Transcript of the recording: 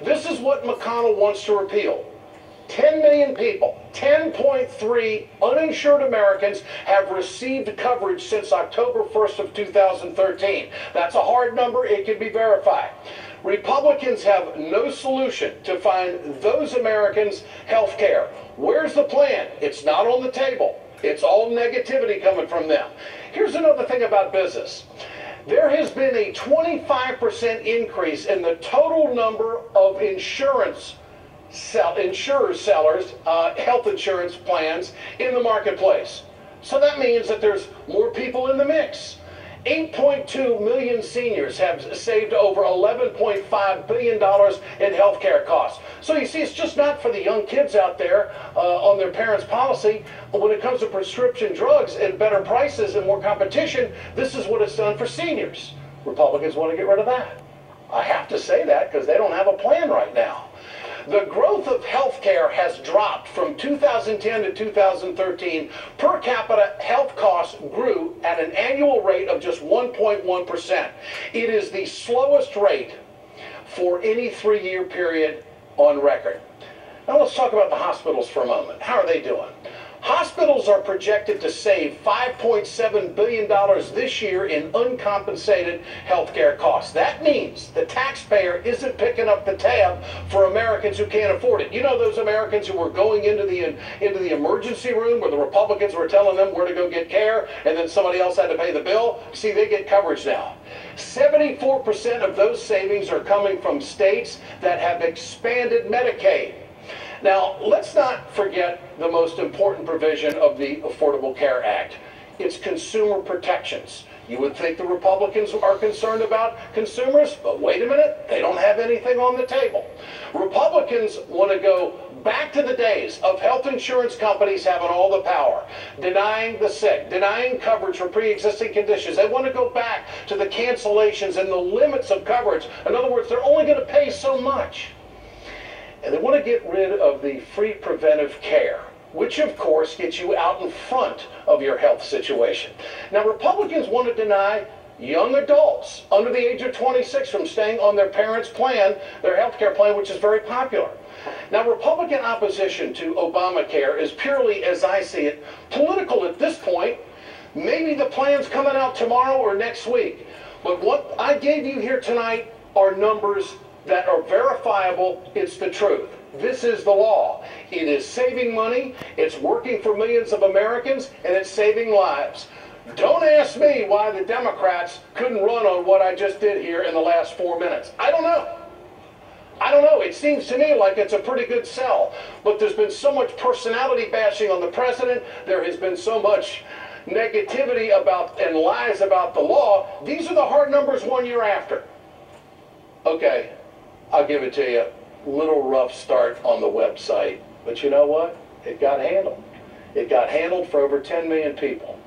This is what McConnell wants to repeal. 10 million people, 10.3 uninsured Americans have received coverage since October 1st of 2013. That's a hard number. It can be verified. Republicans have no solution to find those Americans health care. Where's the plan? It's not on the table. It's all negativity coming from them. Here's another thing about business. There has been a 25% increase in the total number of insurers sellers, health insurance plans in the marketplace. So that means that there's more people in the mix. 8.2 million seniors have saved over $11.5 billion in health care costs. So you see, it's just not for the young kids out there on their parents' policy. But when it comes to prescription drugs and better prices and more competition, this is what it's done for seniors. Republicans want to get rid of that. I have to say that because they don't have a plan right now. The growth of health care has dropped from 2010 to 2013. Per capita health costs grew at an annual rate of just 1.1%. It is the slowest rate for any three-year period on record. Now let's talk about the hospitals for a moment. How are they doing? Hospitals are projected to save $5.7 billion this year in uncompensated health care costs. That means the taxpayer isn't picking up the tab for Americans who can't afford it. You know those Americans who were going into the emergency room where the Republicans were telling them where to go get care and then somebody else had to pay the bill? See, they get coverage now. 74% of those savings are coming from states that have expanded Medicaid. Now, let's not forget the most important provision of the Affordable Care Act. It's consumer protections. You would think the Republicans are concerned about consumers, but wait a minute, they don't have anything on the table. Republicans want to go back to the days of health insurance companies having all the power, denying the sick, denying coverage for pre-existing conditions. They want to go back to the cancellations and the limits of coverage. In other words, they're only going to pay so much. And they want to get rid of the free preventive care, which of course gets you out in front of your health situation. Now, Republicans want to deny young adults under the age of 26 from staying on their parents' plan, their health care plan, which is very popular. Now, Republican opposition to Obamacare is purely, as I see it, political at this point. Maybe the plan's coming out tomorrow or next week. But what I gave you here tonight are numbers that are verifiable. It's the truth. This is the law. It is saving money, it's working for millions of Americans, and it's saving lives. Don't ask me why the Democrats couldn't run on what I just did here in the last 4 minutes. I don't know. I don't know. It seems to me like it's a pretty good sell. But there's been so much personality bashing on the president. There has been so much negativity about and lies about the law. These are the hard numbers 1 year after. Okay. I'll give it to you. Little rough start on the website. But you know what? It got handled. It got handled for over 10 million people.